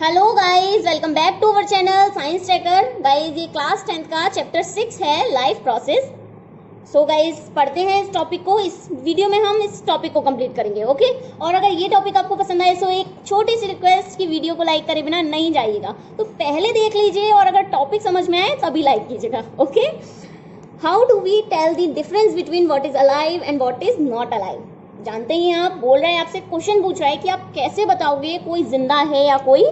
Hello guys, welcome back to our channel science tracker. Guys ये class 10th का chapter 6 है life process. So guys पढ़ते हैं इस टॉपिक को। इस वीडियो में हम इस टॉपिक को कंप्लीट करेंगे, ओके। और अगर ये टॉपिक आपको पसंद आए तो एक छोटी सी रिक्वेस्ट कि वीडियो को लाइक करे बिना नहीं जाइएगा, तो पहले देख लीजिए और अगर टॉपिक समझ में आए तभी लाइक कीजिएगा, okay. How do we tell the difference between what is alive and what is not alive. जानते ही आप, बोल रहे हैं, आपसे क्वेश्चन पूछ रहा है कि आप कैसे बताओगे कोई जिंदा है या कोई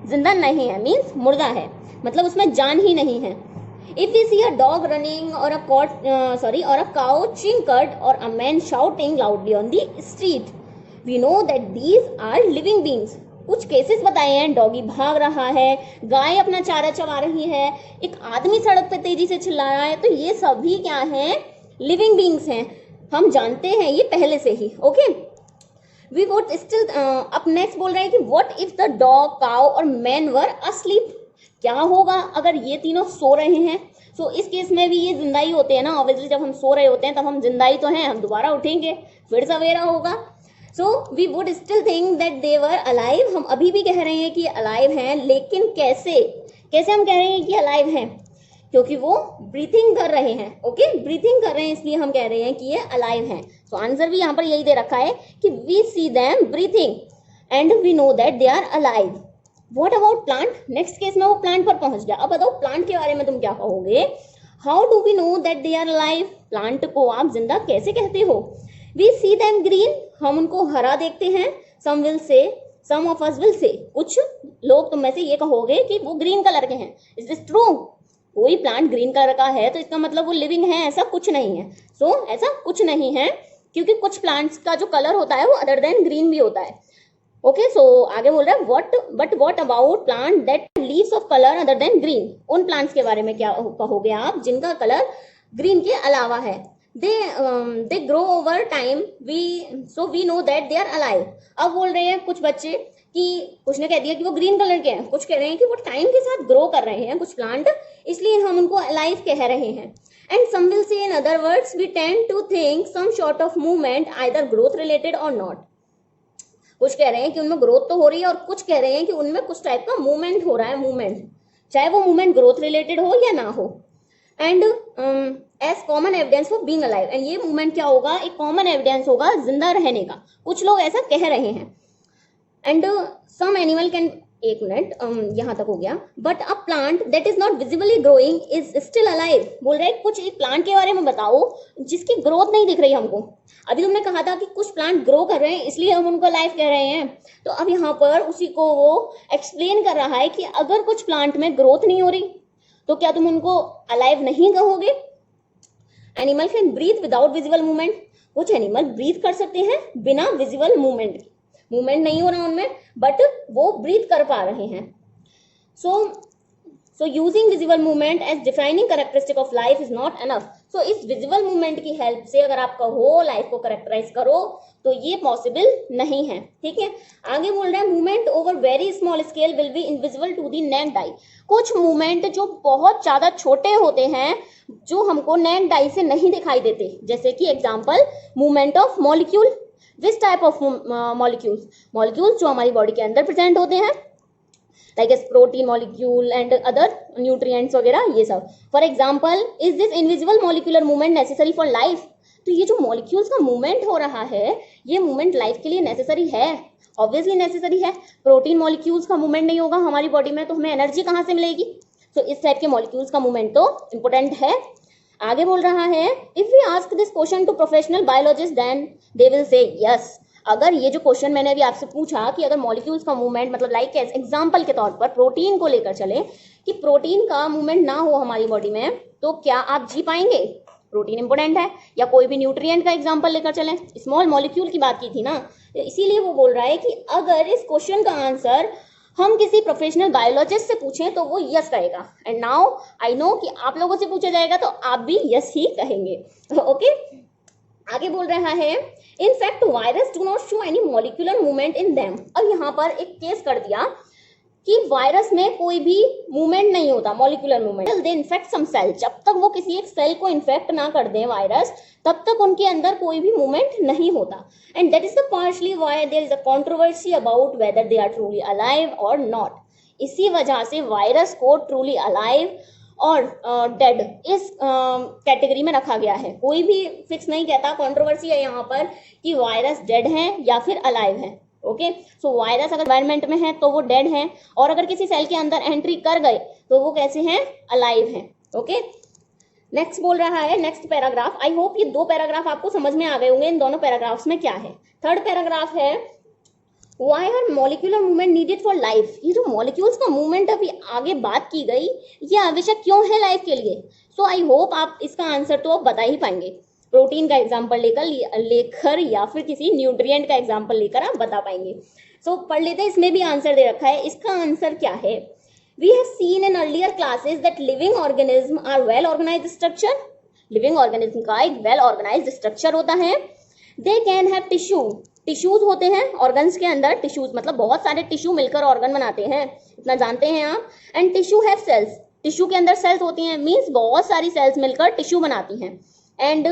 जिंदा नहीं है, मीन्स मुर्दा है, मतलब उसमें जान ही नहीं है। If we see a dog running or a cow chewing cud or a man shouting loudly on the street, we know that these are living beings. कुछ केसेस बताए हैं, डॉगी भाग रहा है, गाय अपना चारा चबा रही है, एक आदमी सड़क पे तेजी से चिल्ला रहा है, तो ये सभी क्या हैं? लिविंग बींग्स हैं। हम जानते हैं ये पहले से ही, ओके। We would still अब नेक्स्ट बोल रहे हैं कि what if the dog, cow और man were asleep? क्या होगा अगर ये तीनों सो रहे हैं? सो इस केस में भी ये जिंदा ही होते हैं ना, ऑब्वियसली जब हम सो रहे होते हैं तब हम जिंदा ही तो हैं, हम दोबारा उठेंगे, फिर सवेरा होगा। So we would still think that they were alive. हम अभी भी कह रहे हैं कि अलाइव हैं, लेकिन कैसे हम कह रहे हैं कि अलाइव हैं? क्योंकि वो ब्रीथिंग कर रहे हैं, ओके। ब्रीथिंग कर रहे हैं इसलिए हम कह रहे हैं कि ये अलाइव हैं। सो आंसर भी यहाँ पर यही दे रखा है कि we see them breathing and we know that they are alive. What about plant? Next case में वो प्लांट पर पहुंच गया। अब बताओ प्लांट के बारे में तुम क्या कहोगे? How do we know that they are alive? Plant को आप जिंदा कैसे कहते हो? वी सी देम ग्रीन, हम उनको हरा देखते हैं। सम विल से, सम ऑफ अस विल से, कुछ लोग तुम में से ये कहोगे कि वो ग्रीन कलर के हैं। Is this true? कोई प्लांट ग्रीन कलर का है तो इसका मतलब वो लिविंग है, ऐसा कुछ नहीं है। सो ऐसा कुछ नहीं है, क्योंकि कुछ प्लांट्स का जो कलर होता है वो अदर देन ग्रीन भी होता है, ओके। सो आगे बोल रहा है what about plant that leaves of colour other than green? उन प्लांट्स के बारे में क्या कहोगे आप जिनका कलर ग्रीन के अलावा है? They grow over time, we know that they are alive. अब बोल रहे हैं कुछ बच्चे कि कुछ ने कह दिया कि वो ग्रीन कलर के हैं, कुछ कह रहे हैं कि वो टाइम के साथ ग्रो कर रहे हैं कुछ प्लांट, इसलिए हम उनको अलाइव कह रहे हैं। And some will say, in other words, we tend to think some sort of movement either growth related और नॉट। कुछ कह रहे हैं कि उनमें ग्रोथ तो हो रही है और कुछ कह रहे हैं कि उनमें कुछ टाइप का मूवमेंट हो रहा है, मूवमेंट, चाहे वो मूवमेंट ग्रोथ रिलेटेड हो या ना हो। And as common evidence for being alive, and ये मूवमेंट क्या होगा? एक कॉमन एविडेंस होगा जिंदा रहने का। कुछ लोग ऐसा कह रहे हैं। एंड सम एनिमल कैन, एक मिनट, यहाँ तक हो गया। But a plant that is not visibly growing is still alive. बोल रहे हैं कुछ एक प्लांट के बारे में बताओ जिसकी ग्रोथ नहीं दिख रही हमको। अभी तुमने कहा था कि कुछ प्लांट ग्रो कर रहे हैं इसलिए हम उनको अलाइव कह रहे हैं, तो अब यहाँ पर उसी को वो एक्सप्लेन कर रहा है कि अगर कुछ प्लांट में ग्रोथ नहीं हो रही तो क्या तुम उनको अलाइव नहीं कहोगे? Animal can breathe without visible movement. कुछ एनिमल ब्रीथ कर सकते हैं बिना विजिबल मूवमेंट के, मूवमेंट नहीं हो रहा उनमें बट वो ब्रीथ कर पा रहे हैं। So using visible movement as defining characteristic of life is not enough. So इस विजिबल मूवमेंट की हेल्प से अगर आप कहो लाइफ को कैरेक्टराइज करो तो ये पॉसिबल नहीं है, ठीक है। आगे बोल रहे हैं movement over very small scale will be invisible to the naked eye. कुछ मूवमेंट जो बहुत ज्यादा छोटे होते हैं जो हमको नेक्ड आई से नहीं दिखाई देते, जैसे कि example movement of molecule. This type of molecules जो हमारी बॉडी के अंदर प्रेजेंट होते हैं, like protein molecule and other nutrients वगैरह, ये सब। For example, is this invisible molecular movement necessary for life? तो ये जो मॉलिक्यूल्स का मूवमेंट हो रहा है, ये मूवमेंट लाइफ के लिए नेसेसरी है? ऑब्वियसली नेसेसरी है। प्रोटीन मॉलिक्यूल्स का मूवमेंट नहीं होगा हमारी बॉडी में तो हमें एनर्जी कहाँ से मिलेगी? तो इस टाइप के मॉलिक्यूल्स का मूवमेंट तो इंपॉर्टेंट है। आगे बोल रहा है, if we ask this question to professional biologist then they will say yes. अगर ये जो क्वेश्चन मैंने अभी आपसे पूछा कि अगर मॉलिक्यूल्स का मूवमेंट, मतलब लाइक एग्जांपल के तौर पर प्रोटीन को लेकर चले कि प्रोटीन का मूवमेंट ना हो हमारी बॉडी में तो क्या आप जी पाएंगे? प्रोटीन इंपॉर्टेंट है। या कोई भी न्यूट्रिएंट का एग्जांपल लेकर चलें, स्मॉल मॉलिक्यूल की बात की थी ना, इसीलिए वो बोल रहा है कि अगर इस क्वेश्चन का आंसर हम किसी प्रोफेशनल बायोलॉजिस्ट से पूछें तो वो यस कहेगा। एंड नाउ आई नो कि आप लोगों से पूछा जाएगा तो आप भी यस ही कहेंगे, ओके। आगे बोल रहा है, in fact virus do not show any molecular movement in them. अब यहाँ पर एक केस कर दिया कि वायरस में कोई भी मूवमेंट नहीं होता, मॉलिक्यूलर मूवमेंट। दे इन्फेक्ट सम सेल, जब तक वो किसी एक सेल को इन्फेक्ट ना कर दें वायरस, तब तक उनके अंदर कोई भी मूवमेंट नहीं होता। And that is the partly why there is a controversy about whether they are truly alive और नॉट। इसी वजह से वायरस को ट्रूली अलाइव और डेड इस कैटेगरी में रखा गया है। कोई भी फिक्स नहीं कहता, कंट्रोवर्सी है यहाँ पर कि वायरस डेड है या फिर अलाइव है। ओके, सो वायरस अगर एनवायरमेंट में है तो वो डेड है, और अगर किसी सेल के अंदर एंट्री कर गए तो वो कैसे हैं, अलाइव हैं। ओके, नेक्स्ट बोल रहा है, नेक्स्ट पैराग्राफ। आई होप ये 2 पैराग्राफ आपको समझ में आ गए होंगे, इन दोनों पैराग्राफ्स में क्या है। थर्ड पैराग्राफ है, Why are molecular movement needed for life? ये जो मॉलिक्यूल्स का मूवमेंट अभी आगे बात की गई, ये आवश्यक क्यों है लाइफ के लिए। सो आई होप आप इसका आंसर तो आप बता ही पाएंगे। प्रोटीन का एग्जांपल लेकर या फिर किसी न्यूट्रिएंट का एग्जांपल लेकर आप बता पाएंगे। सो पढ़ लेते हैं, इसमें भी आंसर दे रखा है। इसका आंसर क्या है, we have seen in earlier classes that living organism are well organised structure. Living organism का एक वेल ऑर्गेनाइज्ड स्ट्रक्चर होता है। दे कैन हैव टिश्यूज होते हैं ऑर्गन्स के अंदर। टिश्यूज मतलब बहुत सारे टिश्यू मिलकर ऑर्गन बनाते हैं, इतना जानते हैं आप। And tissue have cells, tissue के अंदर सेल्स होती हैं, मींस बहुत सारी सेल्स मिलकर टिश्यू बनाती हैं। एंड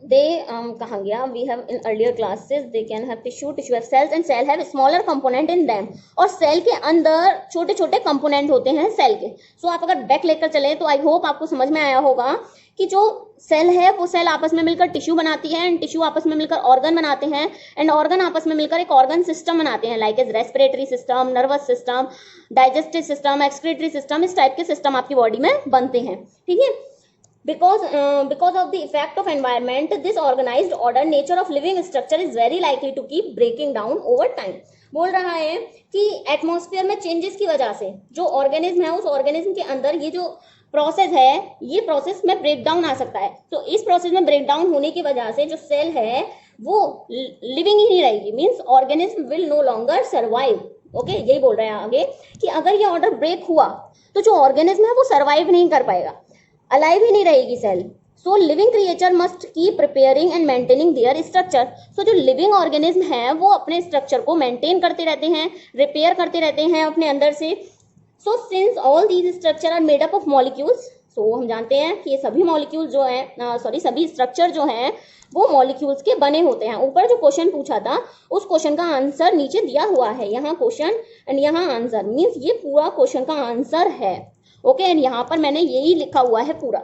दे कहाँ गया, we have in earlier classes they can have tissue have cells and cell have smaller component in them. और सेल के अंदर छोटे छोटे कंपोनेंट होते हैं सेल के। सो आप अगर बैक लेकर चले तो आई होप आपको समझ में आया होगा कि जो सेल है वो सेल आपस में मिलकर टिश्यू बनाती है, एंड टिश्यू आपस में मिलकर ऑर्गन बनाते हैं, एंड ऑर्गन आपस में मिलकर एक ऑर्गन सिस्टम बनाते हैं, like as respiratory system, nervous system, digestive system, excretory system. इस टाइप के सिस्टम आपकी बॉडी में बनते हैं, ठीक है। Because of the effect of environment, this organized order nature of living structure is very likely to keep breaking down over time. बोल रहा है कि एटमॉस्फेयर में चेंजेस की वजह से जो ऑर्गेनिज्म है, उस ऑर्गेनिज्म के अंदर ये जो प्रोसेस है, ये प्रोसेस में ब्रेक डाउन आ सकता है। तो इस प्रोसेस में ब्रेक डाउन होने की वजह से जो सेल है वो लिविंग ही नहीं रहेगी, means organism will no longer survive. Okay, यही बोल रहे हैं आगे कि अगर ये ऑर्डर ब्रेक हुआ तो जो ऑर्गेनिज्म है वो सर्वाइव नहीं कर पाएगा, अलाइव ही नहीं रहेगी cell. So living creature must keep preparing and maintaining their structure. So जो लिविंग ऑर्गेनिज्म है वो अपने स्ट्रक्चर को मेंटेन करते रहते हैं, रिपेयर करते रहते हैं अपने अंदर से। So since all these structure are made up of molecules, so हम जानते हैं कि ये सभी मॉलिक्यूल जो हैं, सभी स्ट्रक्चर जो हैं वो मॉलिक्यूल्स के बने होते हैं। ऊपर जो क्वेश्चन पूछा था उस क्वेश्चन का आंसर नीचे दिया हुआ है, यहाँ क्वेश्चन एंड यहाँ आंसर, मीन्स ये पूरा क्वेश्चन का आंसर है। ओके, एंड यहाँ पर मैंने यही लिखा हुआ है पूरा,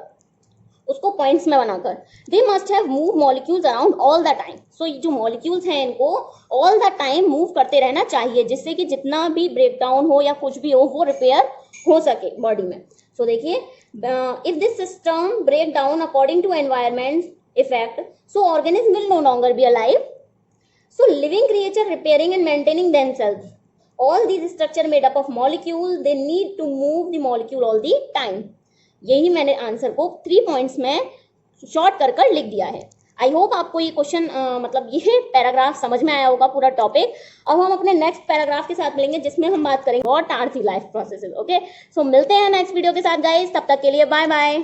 उसको पॉइंट्स में बनाकर। They must have move molecules around all the time. So ये जो मॉलिक्यूल्स हैं इनको ऑल द टाइम मूव करते रहना चाहिए, जिससे कि जितना भी ब्रेक डाउन हो या कुछ भी हो वो रिपेयर हो सके बॉडी में। सो देखिए, if this system break down according to environment effect, so organism will no longer be alive. So living creature repairing and maintaining themselves, all these structure made up of molecule, they need to move the molecule all the time। यही मैंने answer को 3 points में short कर लिख दिया है। I hope आपको ये क्वेश्चन मतलब ये पैराग्राफ समझ में आया होगा, पूरा टॉपिक। अब हम अपने नेक्स्ट पैराग्राफ के साथ मिलेंगे जिसमें हम बात करेंगे what are the life processes. Okay, so मिलते हैं नेक्स्ट वीडियो के साथ गाइस, तब तक के लिए बाय बाय।